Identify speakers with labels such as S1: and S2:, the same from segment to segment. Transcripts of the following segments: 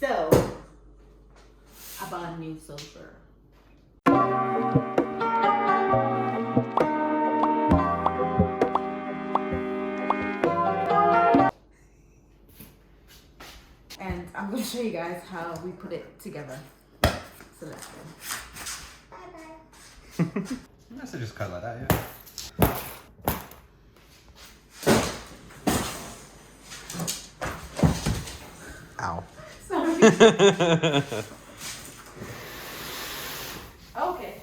S1: So I bought a new sofa. And I'm going to show you guys how we put it together. So let's go.
S2: Bye-bye. Nice to just cut like that, yeah. Ow.
S1: Sorry. Okay.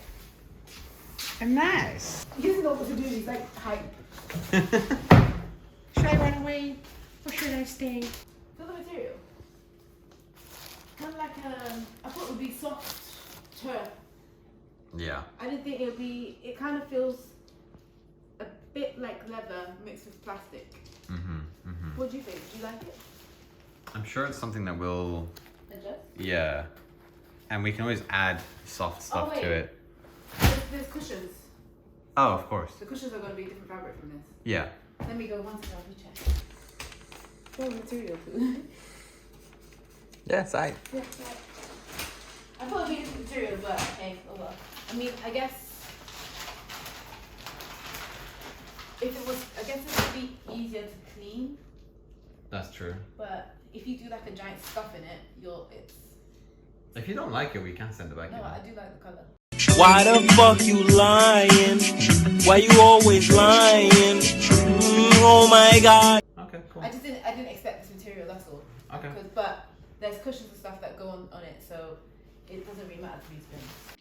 S2: Nice.
S1: He doesn't know what to do. He's like, hi.
S3: Should I run away or should I stay?
S1: Feel the material. Kind of like I thought it would be soft turf.
S2: Yeah.
S1: I didn't think it would be. It kind of feels a bit like leather mixed with plastic. What do you think? Do you like it?
S2: I'm sure it's something that will.
S1: Adjust?
S2: Yeah. And we can always add soft stuff to it.
S1: There's cushions.
S2: Oh, of course.
S1: The cushions are going to be different fabric from this.
S2: Yeah.
S1: Let me go one second. Let me check. What material?
S2: Yeah, it's aight.
S1: Yeah, right. I thought it'd be different material, but hey, oh well. I mean, I guess it would be easier to clean.
S2: That's true.
S1: But if you do like a giant scuff in it,
S2: If you don't like it, we can send it back.
S1: No, I do like the color.
S4: Why the fuck you lying? Why you always lying? Oh my god.
S2: Okay, cool.
S1: I didn't expect this material. That's all.
S2: Okay.
S1: But there's cushions and stuff that go on it, so it doesn't really matter to me, to be honest.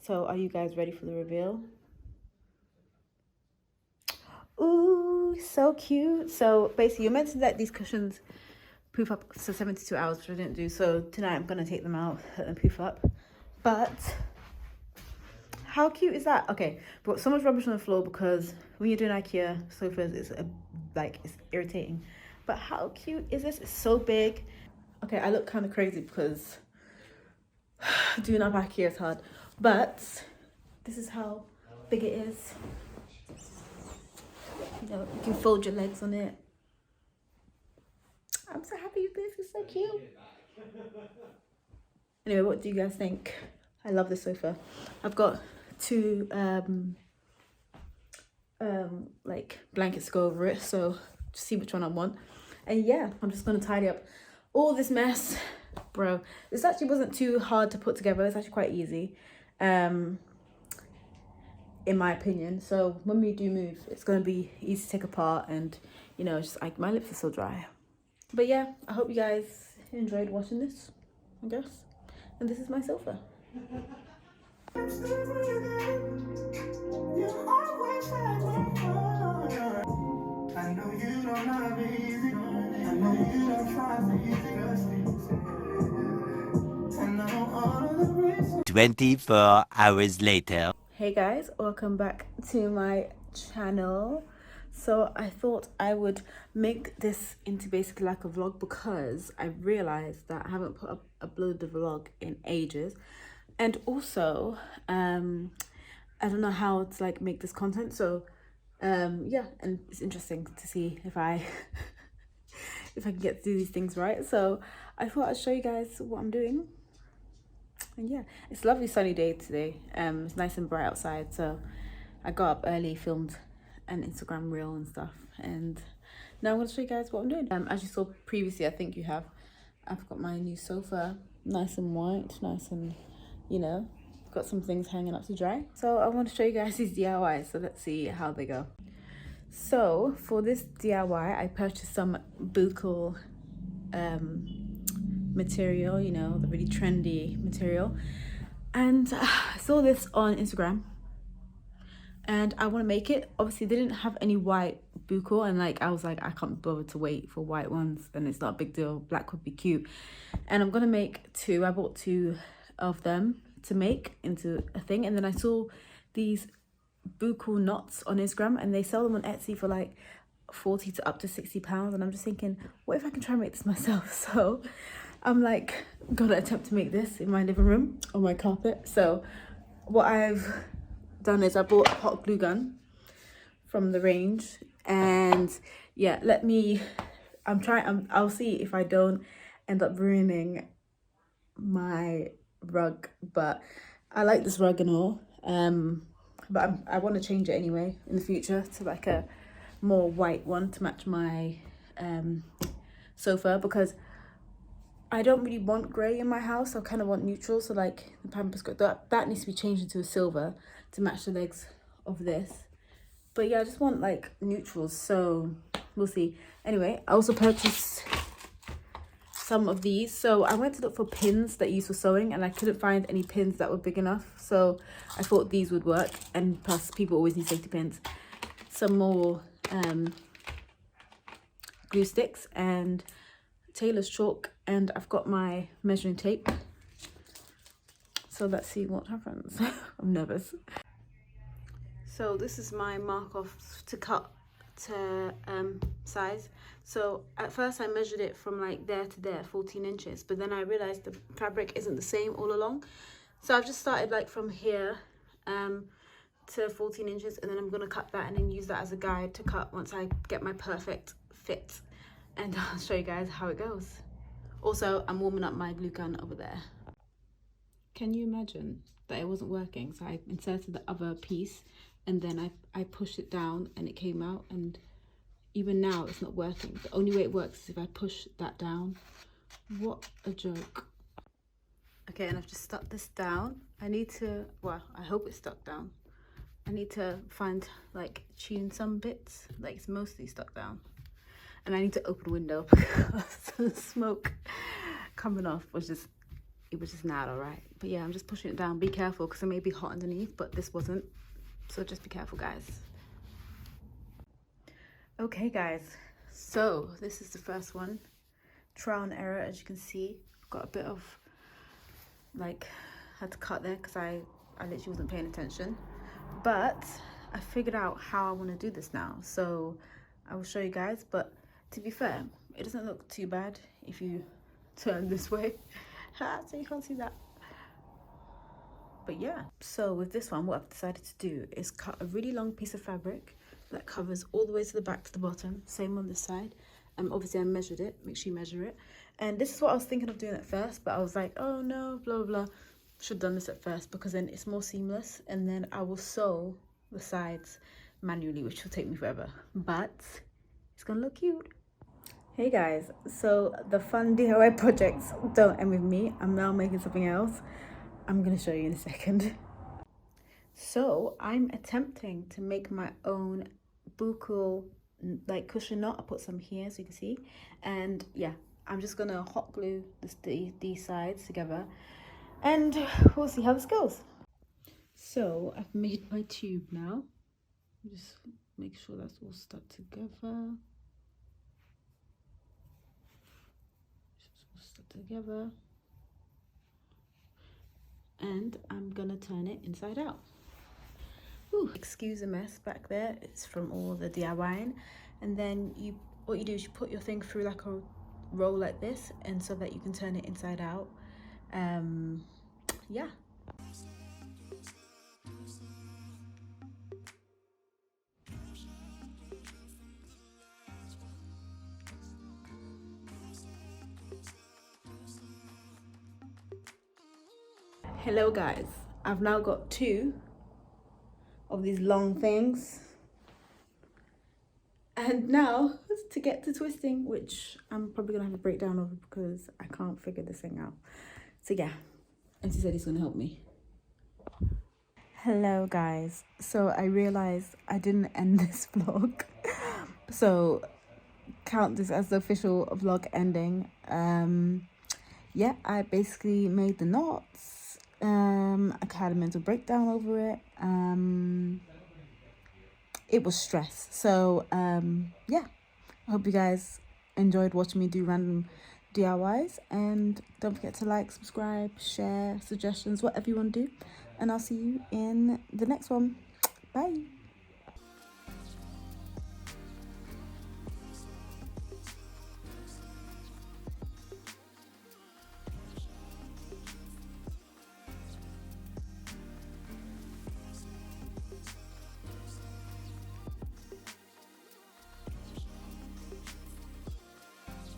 S1: So are you guys ready for the reveal? Ooh, so cute. So basically, you're meant to let these cushions poof up for 72 hours, which I didn't do. So tonight I'm gonna take them out and poof up. But how cute is that? Okay, but so much rubbish on the floor because when you're doing IKEA sofas, it's irritating. But how cute is this? It's so big. Okay, I look kind of crazy because doing up IKEA is hard. But this is how big it is. You know, you can fold your legs on it. I'm so happy with this. It's so cute. Anyway, what do you guys think? I love this sofa. I've got two like blankets to go over it, so just see which one I want. And yeah, I'm just gonna tidy up all this mess. Bro, this actually wasn't too hard to put together. It's actually quite easy. In my opinion. So when we do move, it's going to be easy to take apart, and you know, just like my lips are so dry. But yeah, I hope you guys enjoyed watching this, I guess. And this is my sofa. I know you don't love me easy. I know you don't try me easy.
S4: 24 hours later.
S1: Hey guys, welcome back to my channel. So I thought I would make this into basically like a vlog because I realized that I haven't uploaded the vlog in ages, and also I don't know how to like make this content. So yeah, and it's interesting to see if I if I can get to do these things right. So I thought I'd show you guys what I'm doing. And yeah, it's a lovely sunny day today. It's nice and bright outside, so I got up early, filmed an Instagram reel and stuff, and now I'm going to show you guys what I'm doing. As you saw previously, I think you have, I've got my new sofa, nice and white, nice and, you know, got some things hanging up to dry. So I want to show you guys these DIYs, so let's see how they go. So for this DIY, I purchased some buccal material, you know, the really trendy material, and I saw this on Instagram and I want to make it. Obviously they didn't have any white buccal, and like I was like, I can't bother to wait for white ones, and it's not a big deal, black would be cute. And I'm gonna make two. I bought two of them to make into a thing. And then I saw these buccal knots on Instagram, and they sell them on Etsy for like 40 to up to 60 pounds. And I'm just thinking, what if I can try and make this myself? So I'm like gonna attempt to make this in my living room on my carpet. So what I've done is I bought a hot glue gun from the range, and yeah, I'll see if I don't end up ruining my rug, but I like this rug and all, but I want to change it anyway in the future to like a more white one to match my sofa, because I don't really want grey in my house. I kind of want neutral, so like the Pampers that needs to be changed into a silver to match the legs of this. But yeah, I just want like neutrals, so we'll see. Anyway, I also purchased some of these. So I went to look for pins that use for sewing, and I couldn't find any pins that were big enough. So I thought these would work, and plus people always need safety pins. Some more glue sticks and tailor's chalk, and I've got my measuring tape. So let's see what happens. I'm nervous. So this is my mark off to cut to size. So at first I measured it from like there to there, 14 inches, but then I realized the fabric isn't the same all along. So I've just started like from here to 14 inches, and then I'm gonna cut that and then use that as a guide to cut once I get my perfect fit, and I'll show you guys how it goes. Also, I'm warming up my glue gun over there. Can you imagine that it wasn't working? So I inserted the other piece, and then I pushed it down and it came out, and even now it's not working. The only way it works is if I push that down. What a joke. Okay, and I've just stuck this down. I need to, well, I hope it's stuck down. I need to find, like, tune some bits. Like, it's mostly stuck down. And I need to open the window because the smoke coming off was just, it was just not all right. But yeah, I'm just pushing it down. Be careful because it may be hot underneath, but this wasn't. So just be careful, guys. Okay, guys. So this is the first one. Trial and error, as you can see. I've got a bit of, like, had to cut there because I literally wasn't paying attention. But I figured out how I want to do this now. So I will show you guys. But to be fair, it doesn't look too bad if you turn this way. So you can't see that. But yeah, so with this one, what I've decided to do is cut a really long piece of fabric that covers all the way to the back to the bottom. Same on this side. Obviously I measured it. Make sure you measure it. And this is what I was thinking of doing at first, but I was like, oh no, blah blah. Should have done this at first because then it's more seamless, and then I will sew the sides manually, which will take me forever, but it's gonna look cute. Hey guys, so the fun DIY projects don't end with me. I'm now making something else. I'm gonna show you in a second. So I'm attempting to make my own buccal like cushion knot. I put some here so you can see, and yeah, I'm just gonna hot glue these sides together, and we'll see how this goes. So I've made my tube now. Just make sure that's all stuck together. And I'm gonna turn it inside out. Ooh, excuse the mess back there. It's from all the DIYing. And then what you do is you put your thing through like a roll like this, and so that you can turn it inside out. Yeah. Hello guys, I've now got 2 of these long things, and now to get to twisting, which I'm probably gonna have a breakdown over because I can't figure this thing out. So yeah, and he said he's gonna help me. Hello guys, so I realized I didn't end this vlog, so count this as the official vlog ending. Yeah, I basically made the knots. I had a mental breakdown over it. It was stress. So yeah, I hope you guys enjoyed watching me do random DIYs. And don't forget to like, subscribe, share, suggestions, whatever you want to do. And I'll see you in the next one. Bye.